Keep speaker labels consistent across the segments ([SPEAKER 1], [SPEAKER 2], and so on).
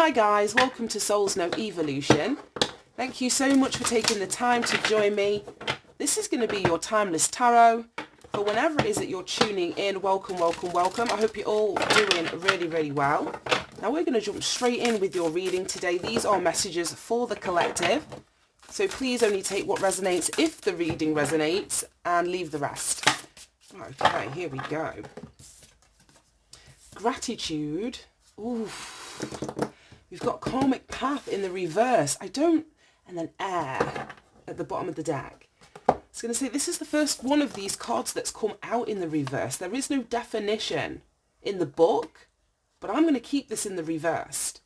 [SPEAKER 1] Hi guys, welcome to Souls Know Evolution. Thank you so much for taking the time to join me. This is going to be your timeless tarot for whenever it is that you're tuning in. Welcome, welcome, welcome. I hope you're all doing really, really well. Now we're going to jump straight in with your reading today. These are messages for the collective. So please only take what resonates if the reading resonates and leave the rest. Okay, here we go. Gratitude. Ooh. We've got karmic path in the reverse. And then air at the bottom of the deck. I was going to say, this is the first one of these cards that's come out in the reverse. There is no definition in the book, but I'm going to keep this in the reversed.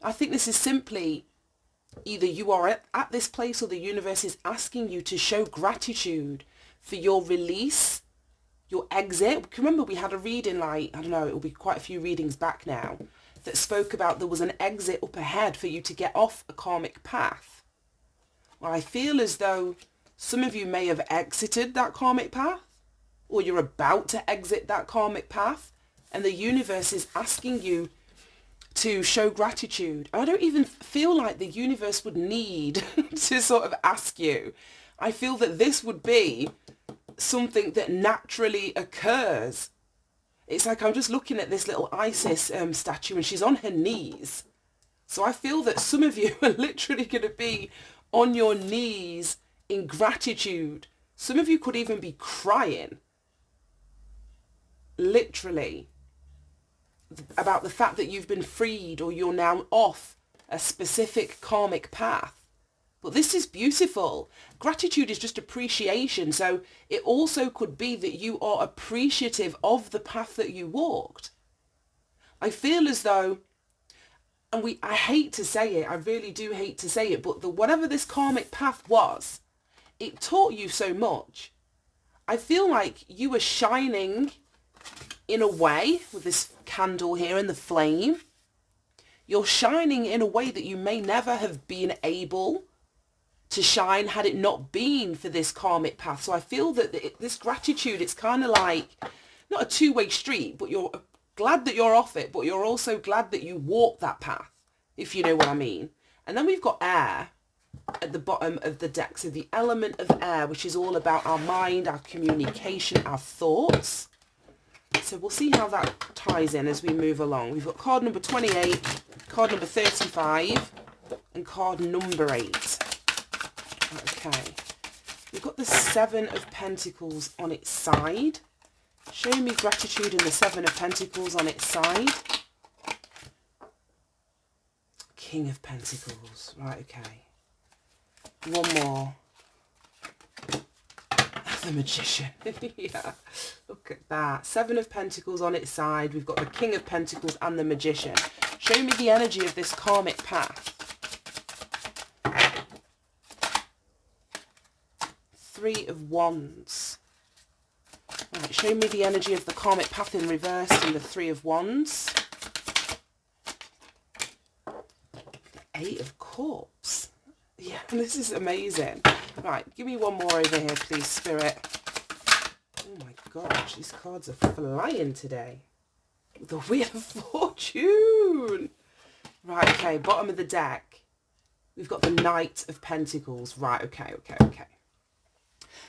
[SPEAKER 1] I think this is simply either you are at this place or the universe is asking you to show gratitude for your release, your exit. Remember, we had a reading, like, I don't know, it will be quite a few readings back now, that spoke about there was an exit up ahead for you to get off a karmic path. Well, I feel as though some of you may have exited that karmic path, or you're about to exit that karmic path, and the universe is asking you to show gratitude. I don't even feel like the universe would need to sort of ask you. I feel that this would be something that naturally occurs. It's like I'm just looking at this little Isis statue and she's on her knees. So I feel that some of you are literally going to be on your knees in gratitude. Some of you could even be crying, literally, about the fact that you've been freed or you're now off a specific karmic path. But this is beautiful. Gratitude is just appreciation. So it also could be that you are appreciative of the path that you walked. I feel as though, and I hate to say it, I really do hate to say it, but whatever this karmic path was, it taught you so much. I feel like you were shining in a way with this candle here and the flame. You're shining in a way that you may never have been able to shine had it not been for this karmic path. So I feel that this gratitude, it's kind of like not a two-way street, but you're glad that you're off it, but you're also glad that you walked that path, if you know what I mean. And then we've got air at the bottom of the deck. So the element of air, which is all about our mind, our communication, our thoughts. So we'll see how that ties in as we move along. We've got card number 28, card number 35, and card number 8. Okay, we've got the 7 of Pentacles on its side. Show me gratitude in the 7 of Pentacles on its side. King of Pentacles. Right, okay. One more. The Magician. Yeah, look at that. 7 of Pentacles on its side. We've got the King of Pentacles and the Magician. Show me the energy of this karmic path. 3 of Wands. Right, show me the energy of the karmic path in reverse and the 3 of Wands. The 8 of Cups. Yeah, this is amazing. Right, give me one more over here, please, Spirit. Oh my gosh, these cards are flying today. The Wheel of Fortune. Right, okay, bottom of the deck. We've got the Knight of Pentacles. Right, okay.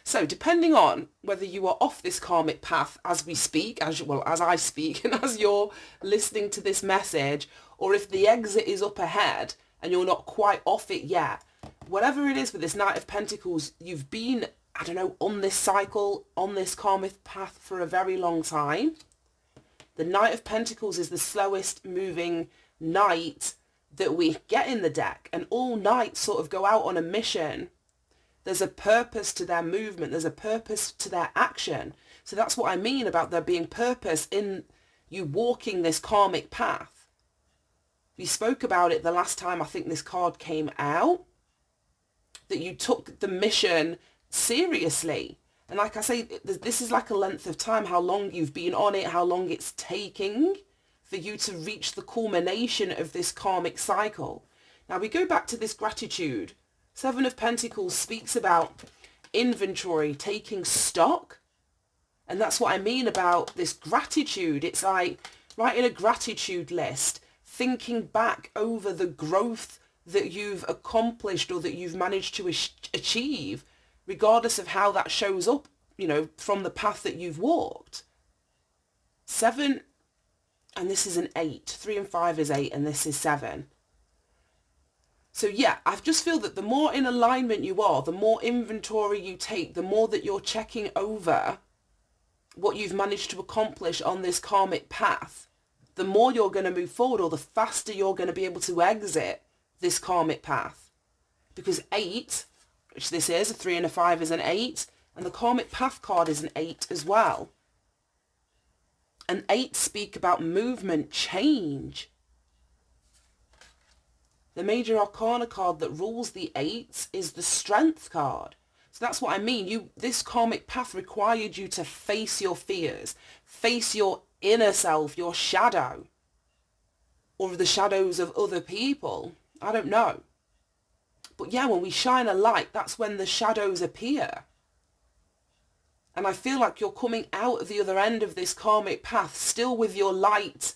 [SPEAKER 1] So depending on whether you are off this karmic path as we speak, as I speak, and as you're listening to this message, or if the exit is up ahead and you're not quite off it yet, whatever it is with this Knight of Pentacles, you've been, I don't know, on this cycle, on this karmic path for a very long time. The Knight of Pentacles is the slowest moving knight that we get in the deck, and all knights sort of go out on a mission. There's a purpose to their movement. There's a purpose to their action. So that's what I mean about there being purpose in you walking this karmic path. We spoke about it the last time I think this card came out, that you took the mission seriously. And like I say, this is like a length of time, how long you've been on it, how long it's taking for you to reach the culmination of this karmic cycle. Now we go back to this gratitude. 7 of Pentacles speaks about inventory, taking stock. And that's what I mean about this gratitude. It's like writing a gratitude list, thinking back over the growth that you've accomplished or that you've managed to achieve, regardless of how that shows up, you know, from the path that you've walked. 7, and this is an 8. 3 and 5 is 8, and this is 7. So yeah, I just feel that the more in alignment you are, the more inventory you take, the more that you're checking over what you've managed to accomplish on this karmic path, the more you're going to move forward, or the faster you're going to be able to exit this karmic path. Because 8, which this is, a 3 and a 5 is an 8, and the karmic path card is an 8 as well. And 8 speak about movement, change. The major arcana card that rules the 8s is the strength card. So that's what I mean. This karmic path required you to face your fears, face your inner self, your shadow, or the shadows of other people. I don't know. But yeah, when we shine a light, that's when the shadows appear. And I feel like you're coming out of the other end of this karmic path still with your light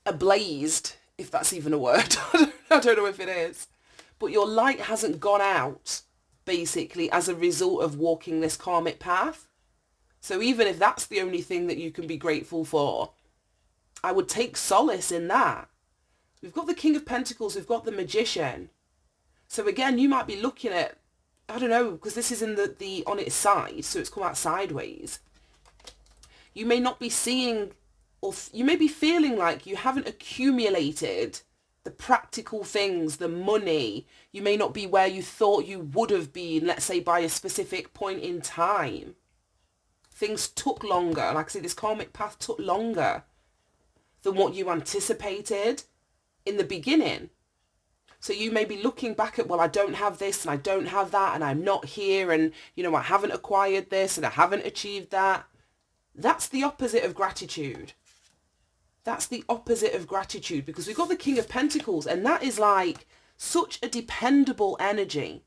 [SPEAKER 1] ablazed, if that's even a word. I don't know if it is. But your light hasn't gone out, basically, as a result of walking this karmic path. So even if that's the only thing that you can be grateful for, I would take solace in that. We've got the King of Pentacles, we've got the Magician. So again, you might be looking at, I don't know, because this is in the on its side, so it's come out sideways. You may not be seeing, or you may be feeling like you haven't accumulated the practical things, the money. You may not be where you thought you would have been, let's say by a specific point in time. Things took longer. Like I say, this karmic path took longer than what you anticipated in the beginning. So you may be looking back at, well, I don't have this and I don't have that and I'm not here and, you know, I haven't acquired this and I haven't achieved that. That's the opposite of gratitude. That's the opposite of gratitude, because we've got the King of Pentacles, and that is like such a dependable energy.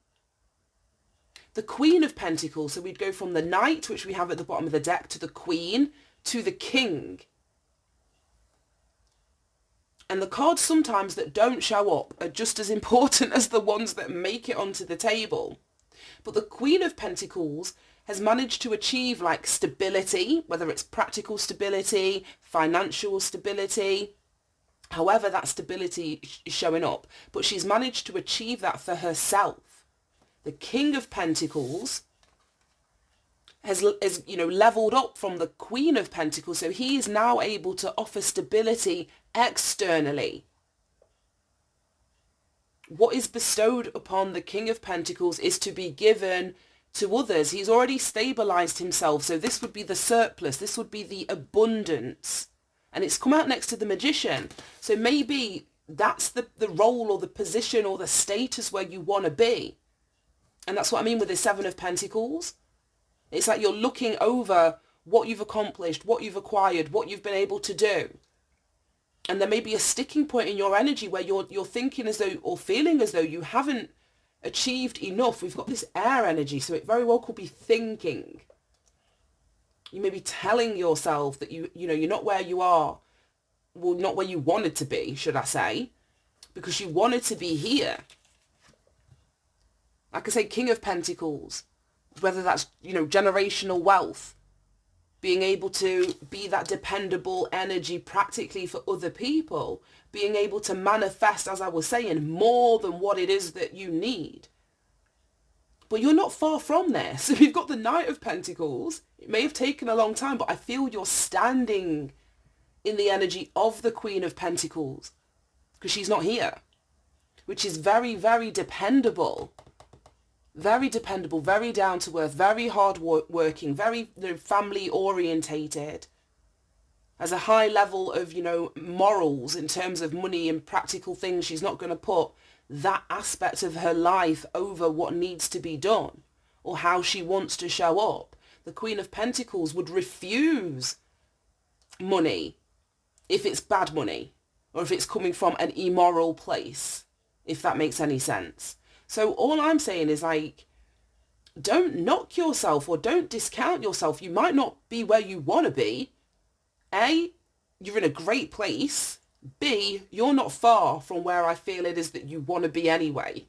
[SPEAKER 1] The Queen of Pentacles, so we'd go from the Knight, which we have at the bottom of the deck, to the Queen, to the King. And the cards sometimes that don't show up are just as important as the ones that make it onto the table. But the Queen of Pentacles has managed to achieve like stability, whether it's practical stability, financial stability, however that stability is showing up. But she's managed to achieve that for herself. The King of Pentacles has you know, leveled up from the Queen of Pentacles, so he is now able to offer stability externally. What is bestowed upon the King of Pentacles is to be given to others. He's already stabilized himself, so this would be the surplus, this would be the abundance, and it's come out next to the Magician. So maybe that's the role or the position or the status where you want to be. And that's what I mean with the 7 of Pentacles. It's like you're looking over what you've accomplished, what you've acquired, what you've been able to do. And there may be a sticking point in your energy where you're thinking as though, or feeling as though you haven't achieved enough. We've got this air energy, so it very well could be thinking. You may be telling yourself that you know, you're not where you are, well, not where you wanted to be, should I say, because you wanted to be here. Like I say, King of Pentacles, whether that's, you know, generational wealth, being able to be that dependable energy practically for other people, being able to manifest, as I was saying, more than what it is that you need. But you're not far from there. So you've got the Knight of Pentacles. It may have taken a long time, but I feel you're standing in the energy of the Queen of Pentacles, because she's not here, which is very, very dependable. Very dependable, very down to earth, very hard working, very, you know, family orientated. Has a high level of, you know, morals in terms of money and practical things. She's not going to put that aspect of her life over what needs to be done or how she wants to show up. The Queen of Pentacles would refuse money if it's bad money or if it's coming from an immoral place, if that makes any sense. So all I'm saying is, like, don't knock yourself or don't discount yourself. You might not be where you want to be. You're in a great place. B, you're not far from where I feel it is that you want to be anyway.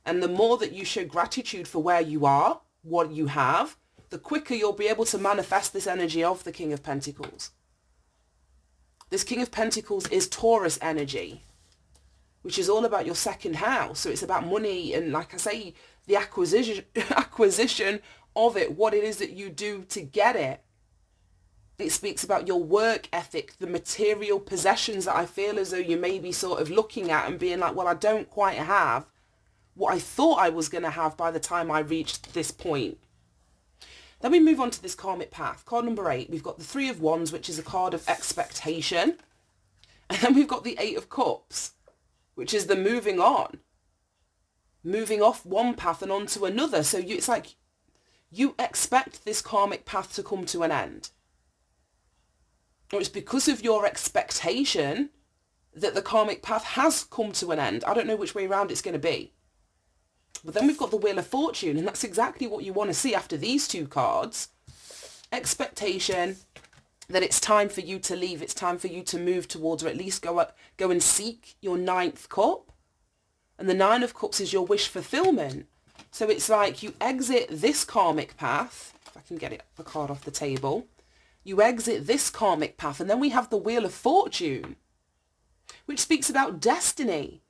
[SPEAKER 1] And the more that you show gratitude for where you are, what you have, the quicker you'll be able to manifest this energy of the King of Pentacles. This King of Pentacles is Taurus energy, which is all about your second house. So it's about money and, like I say, the acquisition of it, what it is that you do to get it. It speaks about your work ethic, the material possessions that I feel as though you may be sort of looking at and being like, well, I don't quite have what I thought I was going to have by the time I reached this point. Then we move on to this karmic path. Card number 8, we've got the 3 of Wands, which is a card of expectation. And then we've got the 8 of Cups, which is the moving on. Moving off one path and onto another. So it's like you expect this karmic path to come to an end. Or it's because of your expectation that the karmic path has come to an end. I don't know which way around it's going to be. But then we've got the Wheel of Fortune, and that's exactly what you want to see after these 2 cards. Expectation that it's time for you to leave. It's time for you to move towards, or at least go and seek your 9th cup. And the 9 of Cups is your wish fulfillment. So it's like you exit this karmic path. If I can get the card off the table. You exit this karmic path, and then we have the Wheel of Fortune, which speaks about destiny.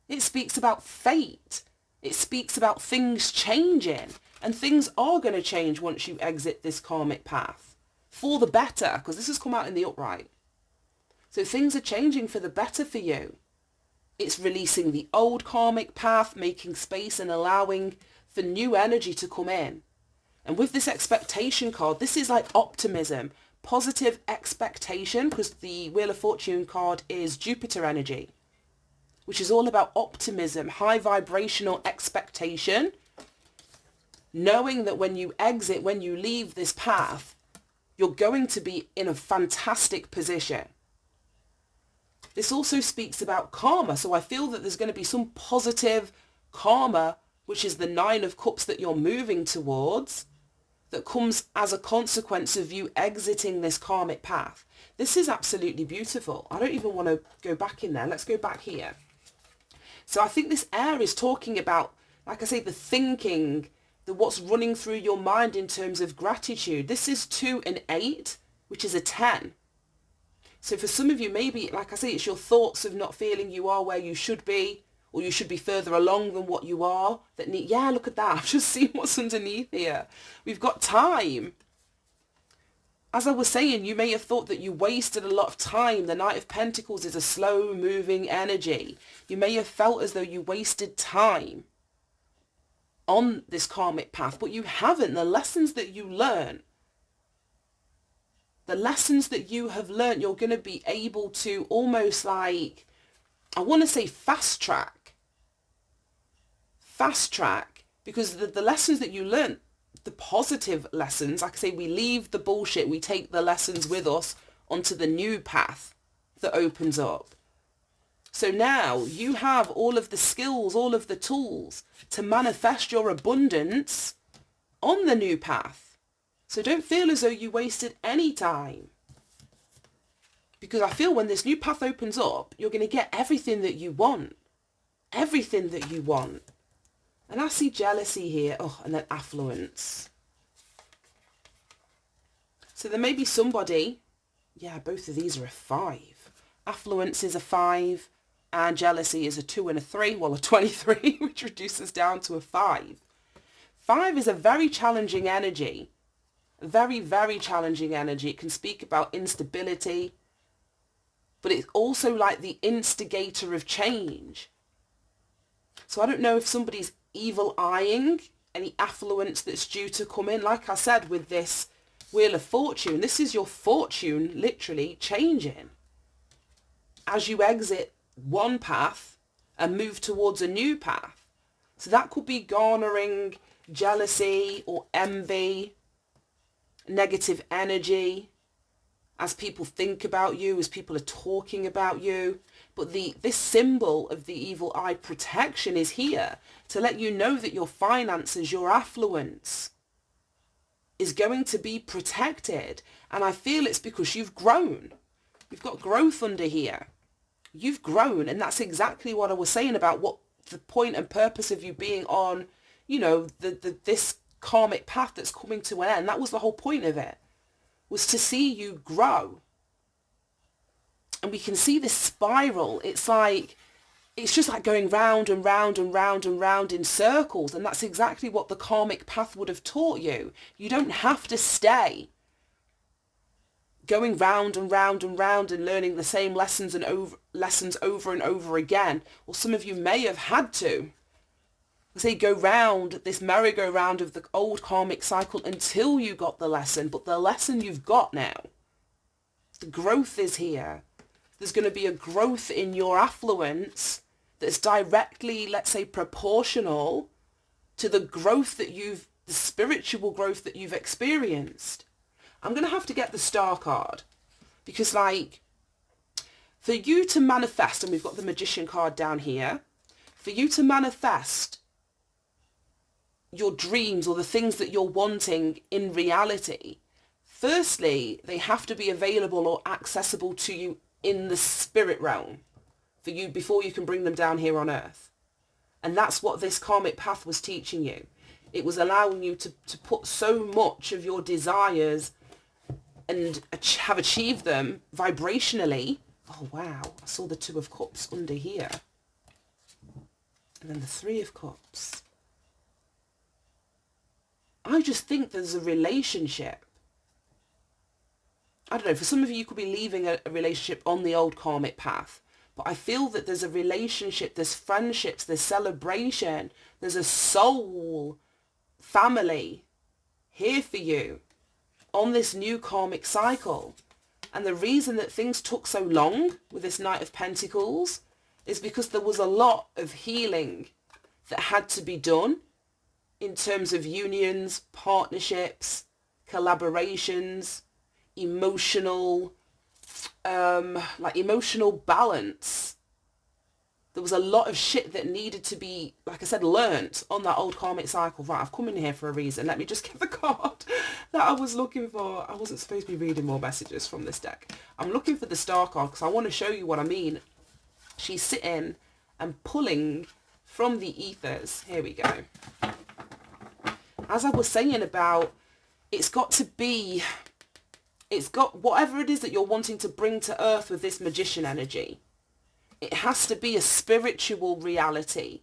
[SPEAKER 1] It speaks about fate. It speaks about things changing, and things are going to change once you exit this karmic path for the better, because this has come out in the upright. So things are changing for the better for you. It's releasing the old karmic path, making space and allowing for new energy to come in. And with this expectation card, this is like optimism, positive expectation, because the Wheel of Fortune card is Jupiter energy, which is all about optimism, high vibrational expectation, knowing that when you exit, when you leave this path, you're going to be in a fantastic position. This also speaks about karma. So I feel that there's going to be some positive karma, which is the 9 of Cups that you're moving towards, that comes as a consequence of you exiting this karmic path. This is absolutely beautiful. I don't even want to go back in there. Let's go back here. So I think this air is talking about, like I say, the thinking, what's running through your mind in terms of gratitude. This is 2 and 8, which is a 10. So for some of you, maybe, like I say, it's your thoughts of not feeling you are where you should be, or you should be further along than what you are. Yeah, look at that. I've just seen what's underneath here. We've got time. As I was saying, you may have thought that you wasted a lot of time. The Knight of Pentacles is a slow moving energy. You may have felt as though you wasted time on this karmic path, but you haven't. The lessons that you learn, the lessons that you have learned, you're going to be able to almost like, I want to say fast track, because the lessons that you learn, the positive lessons, like I say, we leave the bullshit, we take the lessons with us onto the new path that opens up. So now you have all of the skills, all of the tools to manifest your abundance on the new path. So don't feel as though you wasted any time. Because I feel when this new path opens up, you're going to get everything that you want. Everything that you want. And I see jealousy here. Oh, and then affluence. So there may be somebody, yeah, both of these are a 5. Affluence is a 5 and jealousy is a 2 and a 3. Well, a 23, which reduces down to a 5. 5 is a very challenging energy. Very, very challenging energy. It can speak about instability, but it's also like the instigator of change. So I don't know if somebody's evil eyeing any affluence that's due to come in. Like I said, with this Wheel of Fortune, this is your fortune literally changing as you exit one path and move towards a new path. So that could be garnering jealousy or envy, negative energy, as people think about you, as people are talking about you. But this symbol of the evil eye protection is here to let you know that your finances, your affluence is going to be protected. And I feel it's because you've grown. You've got growth under here. You've grown, and that's exactly what I was saying about what the point and purpose of you being on, you know, this karmic path that's coming to an end. That was the whole point of it, was to see you grow. And we can see this spiral. It's like, it's just like going round and round and round and round in circles. And that's exactly what the karmic path would have taught you. You don't have to stay going round and round and round and learning the same lessons over and over again. Or some of you may have had to. Say go round this merry-go-round of the old karmic cycle until you got the lesson. But the lesson you've got now, the growth is here. There's going to be a growth in your affluence that's directly, let's say, proportional to the growth that the spiritual growth that you've experienced. I'm going to have to get the star card because, like, for you to manifest, and we've got the magician card down here, for you to manifest your dreams or the things that you're wanting in reality, firstly, they have to be available or accessible to you in the spirit realm for you before you can bring them down here on earth. And that's what this karmic path was teaching you. It was allowing you to put so much of your desires and have achieved them vibrationally. Oh wow, I saw the Two of Cups under here. And then the Three of Cups. I just think there's a relationship. I don't know, for some of you could be leaving a relationship on the old karmic path. But I feel that there's a relationship, there's friendships, there's celebration, there's a soul family here for you on this new karmic cycle. And the reason that things took so long with this Knight of Pentacles is because there was a lot of healing that had to be done in terms of unions, partnerships, collaborations, emotional balance. There was a lot of shit that needed to be, like I said, learnt on that old karmic cycle. Right, I've come in here for a reason. Let me just get the card that I was looking for. I wasn't supposed to be reading more messages from this deck. I'm looking for the star card because I want to show you what I mean. She's sitting and pulling from the ethers. Here we go. As I was saying about, it's got whatever it is that you're wanting to bring to earth with this magician energy. It has to be a spiritual reality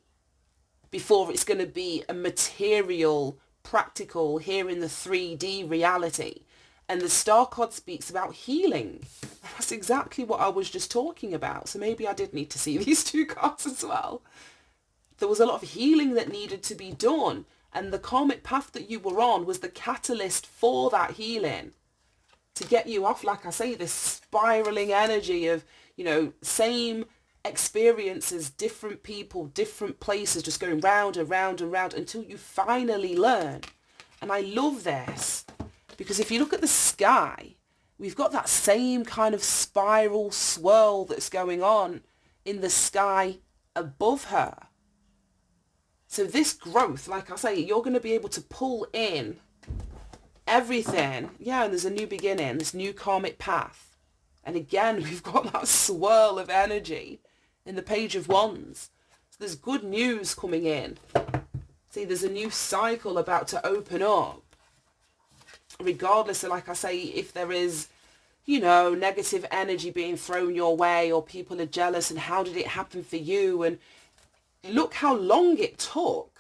[SPEAKER 1] before it's going to be a material, practical, here in the 3D reality. And the star card speaks about healing. That's exactly what I was just talking about. So maybe I did need to see these two cards as well. There was a lot of healing that needed to be done. And the karmic path that you were on was the catalyst for that healing. To get you off, like I say, this spiraling energy of, you know, same experiences, different people, different places, just going round and round and round until you finally learn. And I love this because if you look at the sky, we've got that same kind of spiral swirl that's going on in the sky above her. So this growth, like I say, you're going to be able to pull in everything. Yeah, and there's a new beginning, this new karmic path. And again, we've got that swirl of energy in the Page of Wands. So there's good news coming in. See, there's a new cycle about to open up. Regardless of, like I say, if there is, you know, negative energy being thrown your way or people are jealous and how did it happen for you? And look how long it took.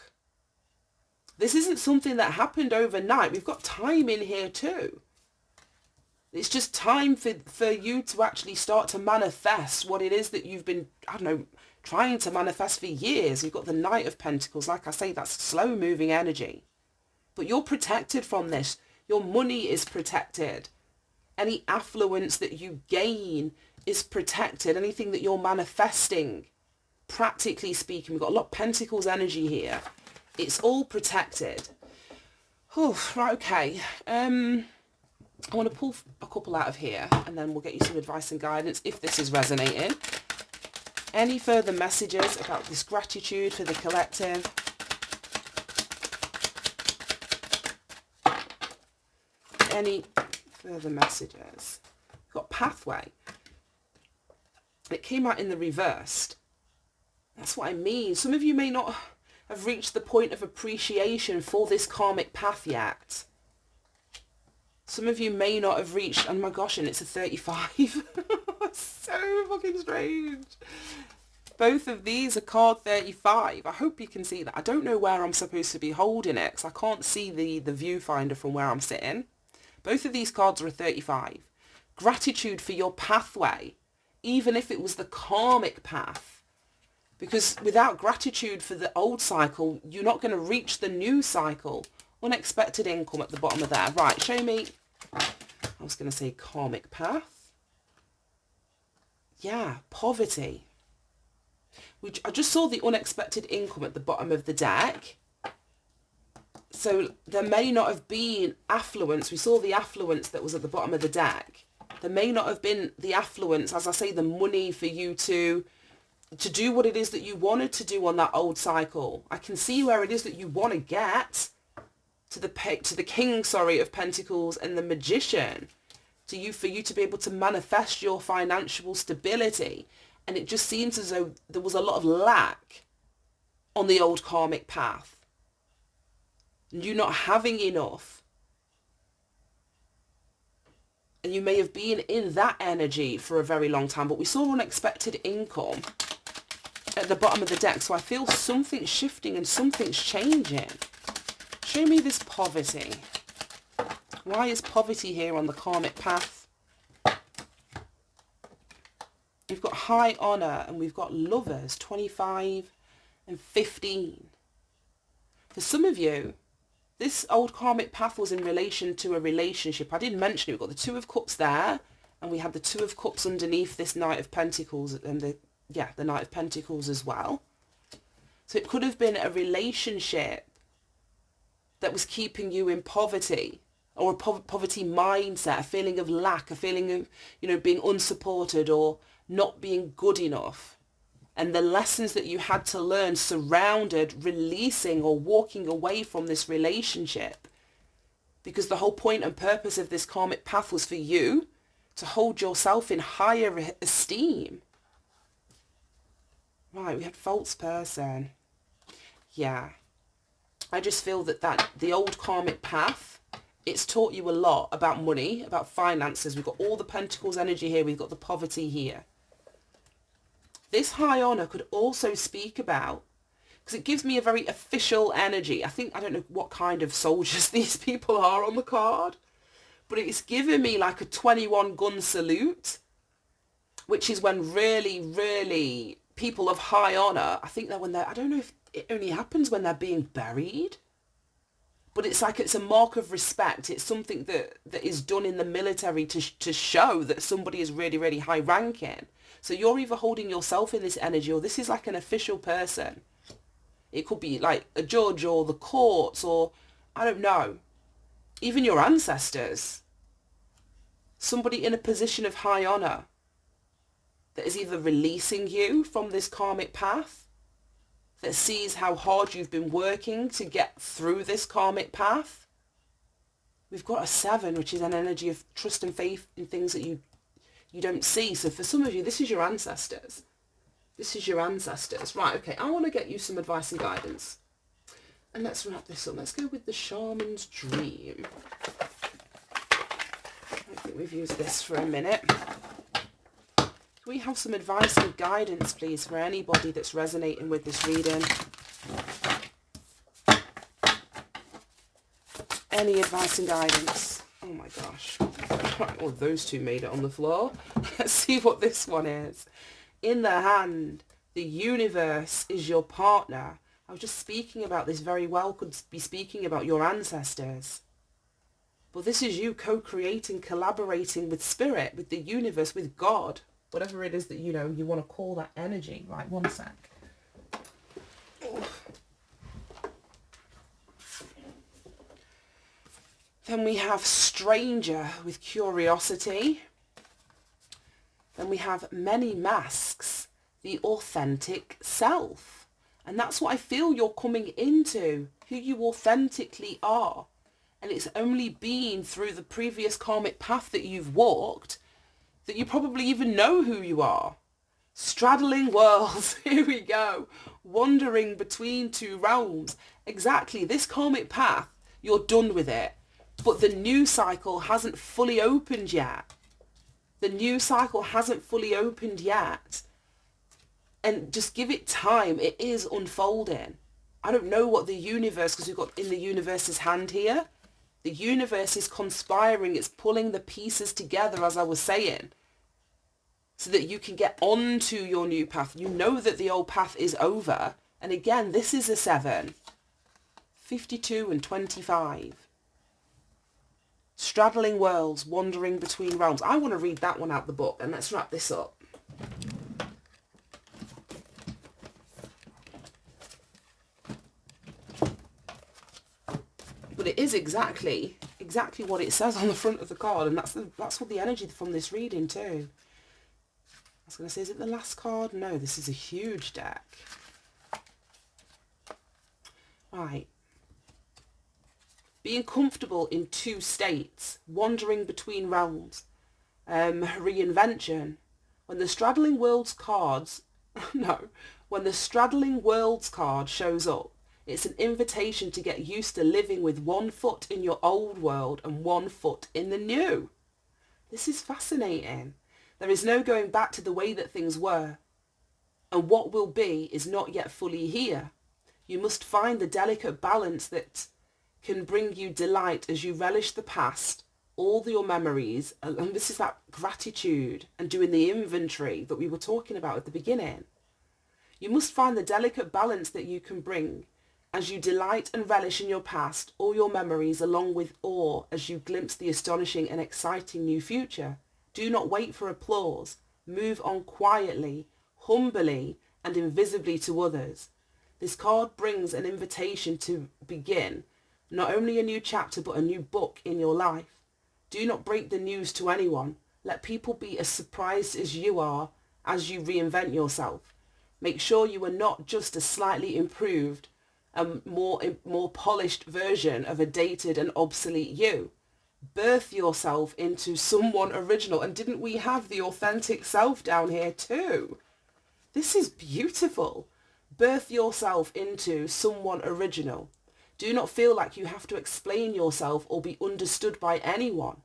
[SPEAKER 1] This isn't something that happened overnight. We've got time in here too. It's just time for you to actually start to manifest what it is that you've been, I don't know, trying to manifest for years. You've got the Knight of Pentacles. Like I say, that's slow moving energy. But you're protected from this. Your money is protected. Any affluence that you gain is protected. Anything that you're manifesting, practically speaking, we've got a lot of Pentacles energy here. It's all protected. Oh, right, okay. I want to pull a couple out of here and then we'll get you some advice and guidance if this is resonating. Any further messages about this gratitude for the collective? Any further messages? We've got pathway. It came out in the reversed. That's what I mean. Some of you may not have reached the point of appreciation for this karmic path yet. Some of you may not have reached, oh my gosh, and it's a 35. So fucking strange. Both of these are card 35. I hope you can see that. I don't know where I'm supposed to be holding it because I can't see the viewfinder from where I'm sitting. Both of these cards are a 35. Gratitude for your pathway, even if it was the karmic path. Because without gratitude for the old cycle, you're not going to reach the new cycle. Unexpected income at the bottom of there. Right, show me. I was going to say karmic path. Yeah, poverty. I just saw the unexpected income at the bottom of the deck. So there may not have been affluence. We saw the affluence that was at the bottom of the deck. There may not have been the affluence, as I say, the money for you to do what it is that you wanted to do on that old cycle. I can see where it is that you want to get to the king, of Pentacles and the Magician, for you to be able to manifest your financial stability. And it just seems as though there was a lot of lack on the old karmic path. You not having enough. And you may have been in that energy for a very long time. But we saw unexpected income at the bottom of the deck. So I feel something's shifting and something's changing. Show me this poverty. Why is poverty here on the karmic path? We've got high honor and we've got lovers, 25 and 15. For some of you, this old karmic path was in relation to a relationship. I didn't mention it. We've got the Two of Cups there and we have the Two of Cups underneath this Knight of Pentacles and the Knight of Pentacles as well. So it could have been a relationship that was keeping you in poverty, or a poverty mindset, a feeling of lack, a feeling of, being unsupported or not being good enough. And the lessons that you had to learn surrounded releasing or walking away from this relationship. Because the whole point and purpose of this karmic path was for you to hold yourself in higher esteem. Right, we had false person. Yeah. I just feel that the old karmic path, it's taught you a lot about money, about finances. We've got all the Pentacles energy here. We've got the poverty here. This high honor could also speak about, because it gives me a very official energy. I don't know what kind of soldiers these people are on the card, but it's given me like a 21 gun salute, which is when really, really people of high honor, I think that I don't know if it only happens when they're being buried, but it's like it's a mark of respect. It's something that is done in the military to show that somebody is really, really high ranking. So you're either holding yourself in this energy, or this is like an official person. It could be like a judge or the courts, or I don't know, even your ancestors. Somebody in a position of high honor that is either releasing you from this karmic path, that sees how hard you've been working to get through this karmic path. We've got a 7, which is an energy of trust and faith in things that you don't see. So for some of you, this is your ancestors. This is your ancestors. Right, okay, I want to get you some advice and guidance. And let's wrap this up. Let's go with the Shaman's Dream. I think we've used this for a minute. Can we have some advice and guidance, please, for anybody that's resonating with this reading? Any advice and guidance? Oh my gosh. Right, well, those two made it on the floor. Let's see what this one is. In the hand, the universe is your partner. I was just speaking about this very well. Could be speaking about your ancestors. But this is you co-creating, collaborating with spirit, with the universe, with God. Whatever it is that, you want to call that energy. Right, one sec. Then we have stranger with curiosity. Then we have many masks, the authentic self. And that's what I feel you're coming into, who you authentically are. And it's only been through the previous karmic path that you've walked that you probably even know who you are. Straddling worlds. Here we go. Wandering between two realms. Exactly. This karmic path, you're done with it. But the new cycle hasn't fully opened yet. The new cycle hasn't fully opened yet. And just give it time. It is unfolding. I don't know what the universe, because we've got in the universe's hand here. The universe is conspiring. It's pulling the pieces together, as I was saying, so that you can get onto your new path. You know that the old path is over. And again, this is a 7. 52 and 25. Straddling worlds, wandering between realms. I want to read that one out the book, and let's wrap this up. But it is exactly what it says on the front of the card, and that's what the energy from this reading too. I was going to say, is it the last card? No, this is a huge deck. Right. Being comfortable in two states, wandering between realms, reinvention. When the straddling worlds cards, when the straddling worlds card shows up, it's an invitation to get used to living with one foot in your old world and one foot in the new. This is fascinating. There is no going back to the way that things were, and what will be is not yet fully here. You must find the delicate balance that can bring you delight as you relish the past, all your memories, and this is that gratitude and doing the inventory that we were talking about at the beginning. You must find the delicate balance that you can bring as you delight and relish in your past, all your memories, along with awe as you glimpse the astonishing and exciting new future. Do not wait for applause. Move on quietly, humbly, and invisibly to others. This card brings an invitation to begin not only a new chapter, but a new book in your life. Do not break the news to anyone. Let people be as surprised as you are as you reinvent yourself. Make sure you are not just a slightly improved, more polished version of a dated and obsolete you. Birth yourself into someone original. And didn't we have the authentic self down here too? This is beautiful. Birth yourself into someone original. Do not feel like you have to explain yourself or be understood by anyone.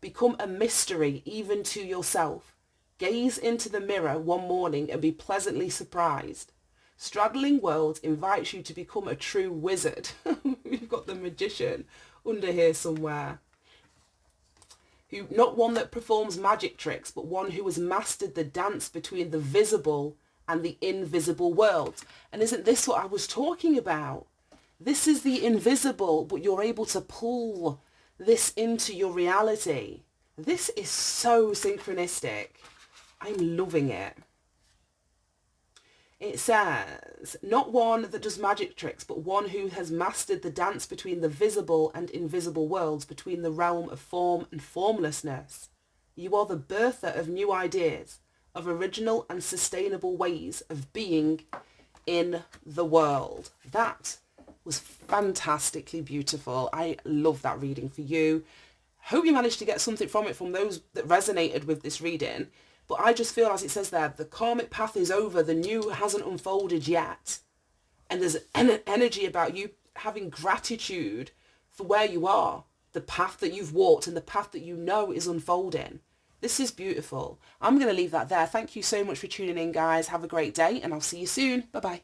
[SPEAKER 1] Become a mystery even to yourself. Gaze into the mirror one morning and be pleasantly surprised. Straddling Worlds invites you to become a true wizard. We've got the magician under here somewhere. Not one that performs magic tricks, but one who has mastered the dance between the visible and the invisible worlds. And isn't this what I was talking about? This is the invisible, but you're able to pull this into your reality. This is so synchronistic. I'm loving it. It says, not one that does magic tricks, but one who has mastered the dance between the visible and invisible worlds, between the realm of form and formlessness. You are the birther of new ideas, of original and sustainable ways of being in the world. That was fantastically beautiful. I love that reading for you. Hope you managed to get something from it, from those that resonated with this reading. But I just feel, as it says there, the karmic path is over. The new hasn't unfolded yet. And there's an energy about you having gratitude for where you are, the path that you've walked and the path that you know is unfolding. This is beautiful. I'm going to leave that there. Thank you so much for tuning in, guys. Have a great day, and I'll see you soon. Bye-bye.